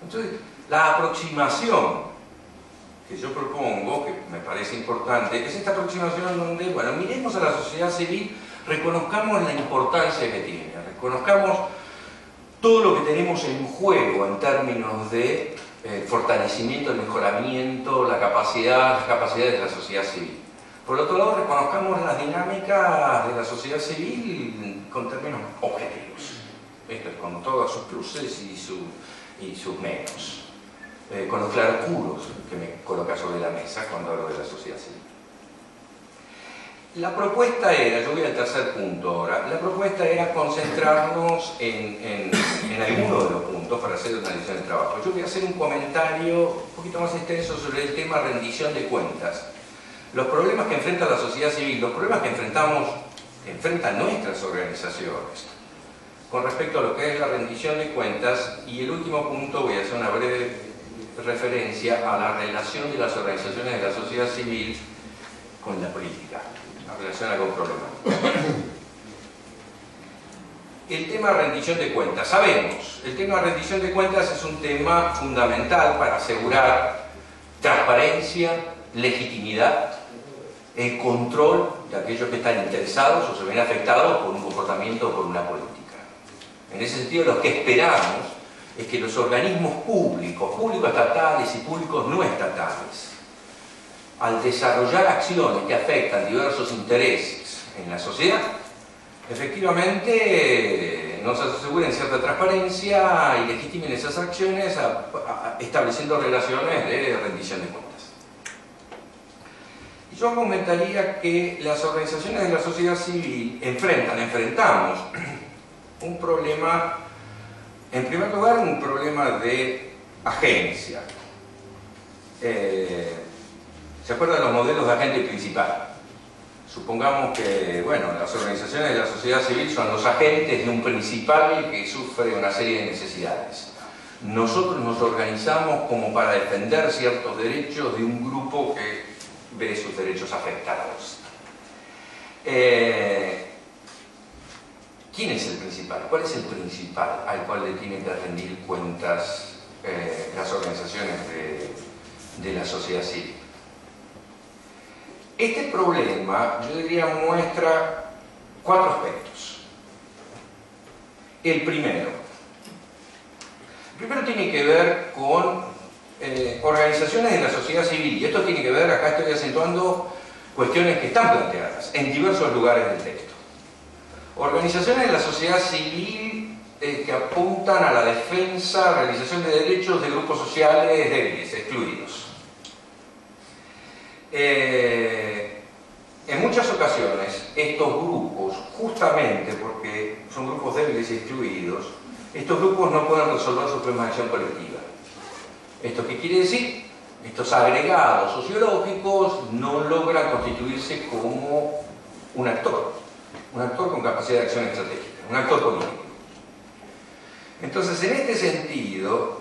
Entonces, la aproximación que yo propongo, que me parece importante, es esta aproximación donde, bueno, miremos a la sociedad civil, reconozcamos la importancia que tiene, reconozcamos todo lo que tenemos en juego en términos de fortalecimiento, el mejoramiento, las capacidades de la sociedad civil. Por otro lado, reconozcamos las dinámicas de la sociedad civil con términos objetivos. Esto es con todos sus pluses y sus menos. Con los claroscuros que me coloca sobre la mesa cuando hablo de la sociedad civil. La propuesta era, yo voy al tercer punto ahora, la propuesta era concentrarnos en algunos de los puntos para hacer una división de trabajo. Yo voy a hacer un comentario un poquito más extenso sobre el tema rendición de cuentas. Los problemas que enfrenta la sociedad civil, los problemas que enfrentan nuestras organizaciones con respecto a lo que es la rendición de cuentas, y el último punto voy a hacer una breve referencia a la relación de las organizaciones de la sociedad civil con la política, la relación con problemas. El tema de rendición de cuentas, sabemos, el tema de rendición de cuentas es un tema fundamental para asegurar transparencia, legitimidad, el control de aquellos que están interesados o se ven afectados por un comportamiento o por una política. En ese sentido, lo que esperamos es que los organismos públicos, públicos estatales y públicos no estatales, al desarrollar acciones que afectan diversos intereses en la sociedad, efectivamente nos aseguren cierta transparencia y legitimen esas acciones estableciendo relaciones de rendición de cuentas. Y yo argumentaría que las organizaciones de la sociedad civil enfrentamos un problema, en primer lugar, un problema de agencia. ¿Se acuerdan de los modelos de agente principal? Supongamos que, bueno, las organizaciones de la sociedad civil son los agentes de un principal que sufre una serie de necesidades. Nosotros nos organizamos como para defender ciertos derechos de un grupo que ve sus derechos afectados. ¿Quién es el principal? ¿Cuál es el principal al cual le tienen que rendir cuentas las organizaciones de la sociedad civil? Este problema, yo diría, muestra cuatro aspectos. El primero tiene que ver con organizaciones de la sociedad civil, y esto tiene que ver, acá estoy acentuando cuestiones que están planteadas en diversos lugares del texto. Organizaciones de la sociedad civil que apuntan a la defensa, realización de derechos de grupos sociales débiles, excluidos. En muchas ocasiones estos grupos, justamente porque son grupos débiles y excluidos, estos grupos no pueden resolver sus problemas de acción colectiva. ¿Esto qué quiere decir? Estos agregados sociológicos no logran constituirse como un actor con capacidad de acción estratégica, un actor político. Entonces, en este sentido,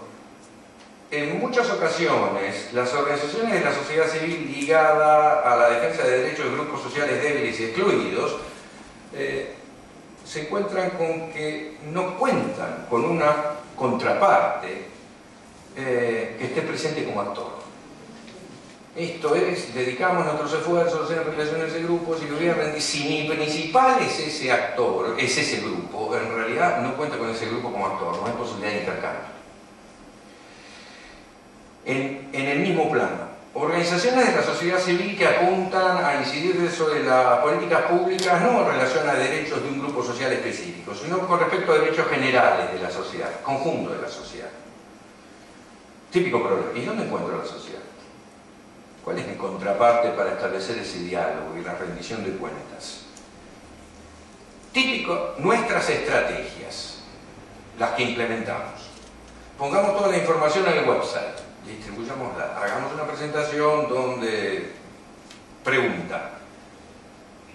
en muchas ocasiones, las organizaciones de la sociedad civil ligada a la defensa de derechos de grupos sociales débiles y excluidos se encuentran con que no cuentan con una contraparte que esté presente como actor. Esto es, dedicamos nuestros esfuerzos en relaciones de grupos y lo voy a rendir. Si mi principal es ese actor, es ese grupo, en realidad no cuenta con ese grupo como actor, no hay posibilidad de intercambio. En el mismo plano, organizaciones de la sociedad civil que apuntan a incidir sobre las políticas públicas no en relación a derechos de un grupo social específico, sino con respecto a derechos generales de la sociedad, conjunto de la sociedad. Típico problema. ¿Y dónde encuentro la sociedad? ¿Cuál es mi contraparte para establecer ese diálogo y la rendición de cuentas? Típico, nuestras estrategias, las que implementamos. Pongamos toda la información en el website, distribuyámosla, hagamos una presentación donde pregunta.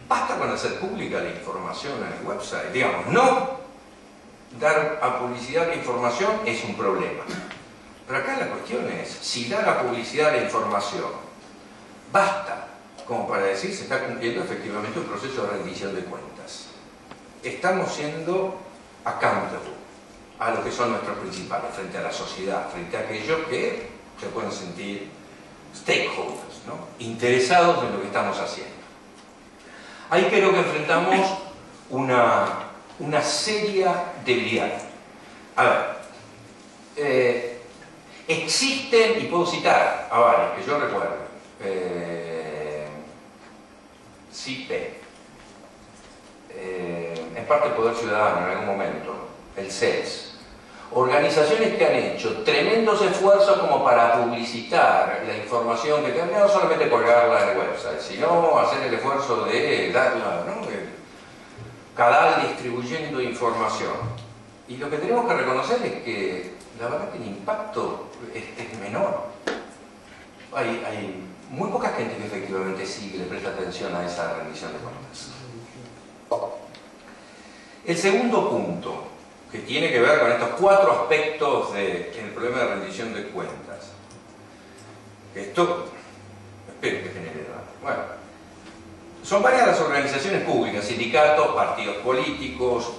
¿Basta con hacer pública la información en el website? Digamos, no dar a publicidad la información es un problema. Pero acá la cuestión es, si dar a publicidad la información basta como para decir se está cumpliendo efectivamente un proceso de rendición de cuentas. Estamos siendo accountable a lo que son nuestros principales, frente a la sociedad, frente a aquellos que se pueden sentir stakeholders, ¿no? Interesados en lo que estamos haciendo. Ahí creo que enfrentamos una seria debilidad. A ver, existen, y puedo citar a varios que yo recuerdo, CIPE, en parte Poder Ciudadano en algún momento, el CES, organizaciones que han hecho tremendos esfuerzos como para publicitar la información que tienen, no solamente colgarla en el website, sino hacer el esfuerzo de darla, ¿no? Cada distribuyendo información. Y lo que tenemos que reconocer es que la verdad que el impacto es menor. Hay muy poca gente que efectivamente sigue, le presta atención a esa rendición de cuentas. El segundo punto, que tiene que ver con estos 4 aspectos del problema de rendición de cuentas. Esto, espero que genere debate. Bueno, son varias las organizaciones públicas, sindicatos, partidos políticos,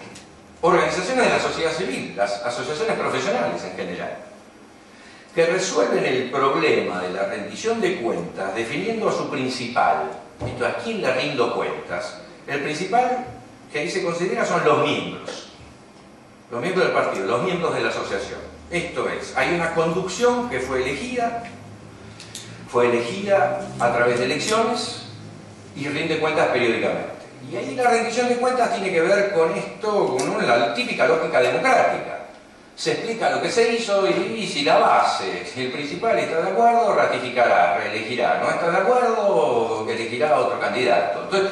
organizaciones de la sociedad civil, las asociaciones profesionales en general, que resuelven el problema de la rendición de cuentas definiendo a su principal. Esto, ¿a quién le rindo cuentas? El principal que ahí se considera son los miembros del partido, los miembros de la asociación. Esto es, hay una conducción que fue elegida a través de elecciones y rinde cuentas periódicamente. Y ahí la rendición de cuentas tiene que ver con esto, con la típica lógica democrática. Se explica lo que se hizo y si la base, si el principal está de acuerdo, ratificará, reelegirá. No está de acuerdo, elegirá a otro candidato. Entonces,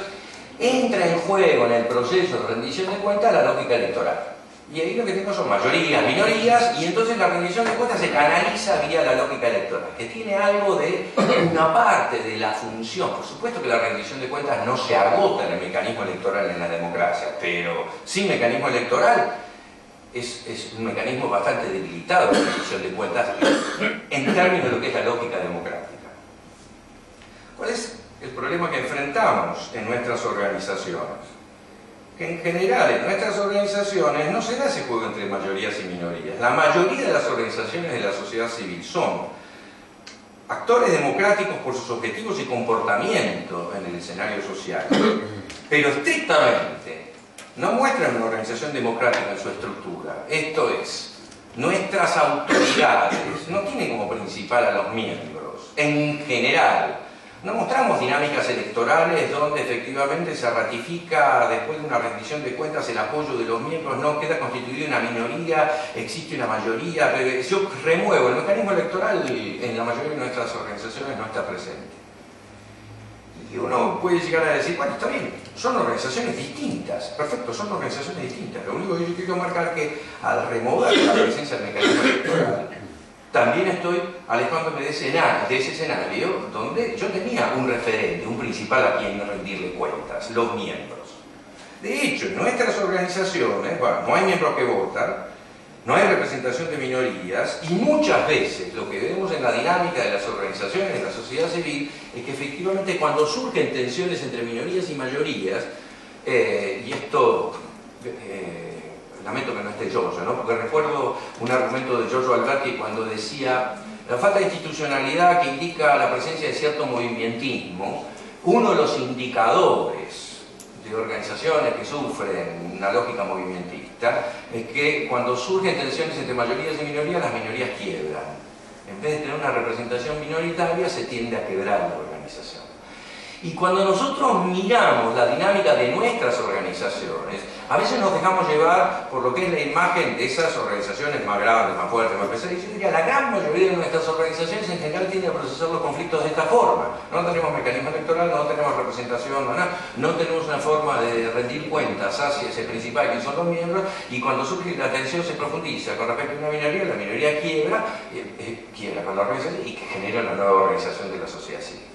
entra en juego en el proceso de rendición de cuentas la lógica electoral. Y ahí lo que tengo son mayorías, minorías, y entonces la rendición de cuentas se canaliza vía la lógica electoral, que tiene algo de una parte de la función. Por supuesto que la rendición de cuentas no se agota en el mecanismo electoral en la democracia, pero sin mecanismo electoral es un mecanismo bastante debilitado la rendición de cuentas en términos de lo que es la lógica democrática. ¿Cuál es el problema que enfrentamos en nuestras organizaciones? Que en general en nuestras organizaciones no se da ese juego entre mayorías y minorías. La mayoría de las organizaciones de la sociedad civil son actores democráticos por sus objetivos y comportamiento en el escenario social, pero estrictamente no muestran una organización democrática en su estructura. Esto es, nuestras autoridades no tienen como principal a los miembros, en general. No mostramos dinámicas electorales donde efectivamente se ratifica después de una rendición de cuentas el apoyo de los miembros, no queda constituida una minoría, existe una mayoría. Yo remuevo, el mecanismo electoral en la mayoría de nuestras organizaciones no está presente. Y uno puede llegar a decir, bueno, está bien, son organizaciones distintas, perfecto, son organizaciones distintas. Lo único que yo quiero marcar es que al remover la presencia del mecanismo electoral, también estoy alejándome de ese escenario donde yo tenía un referente, un principal a quien rendirle cuentas, los miembros. De hecho, en nuestras organizaciones, bueno, no hay miembros que votan, no hay representación de minorías y muchas veces lo que vemos en la dinámica de las organizaciones de la sociedad civil es que efectivamente cuando surgen tensiones entre minorías y mayorías, y esto... lamento que no esté Giorgio, ¿no? Porque recuerdo un argumento de Giorgio Alberti cuando decía la falta de institucionalidad que indica la presencia de cierto movimentismo. Uno de los indicadores de organizaciones que sufren una lógica movimentista es que cuando surgen tensiones entre mayorías y minorías, las minorías quiebran. En vez de tener una representación minoritaria, se tiende a quebrar la organización. Y cuando nosotros miramos la dinámica de nuestras organizaciones, a veces nos dejamos llevar por lo que es la imagen de esas organizaciones más grandes, más fuertes, más pesadas. Y yo diría, la gran mayoría de nuestras organizaciones en general tienden a procesar los conflictos de esta forma. No tenemos mecanismo electoral, no tenemos representación, no tenemos una forma de rendir cuentas hacia ese principal que son los miembros, y cuando surge la tensión se profundiza con respecto a una minoría, la minoría quiebra con la organización y que genera una nueva organización de la sociedad civil.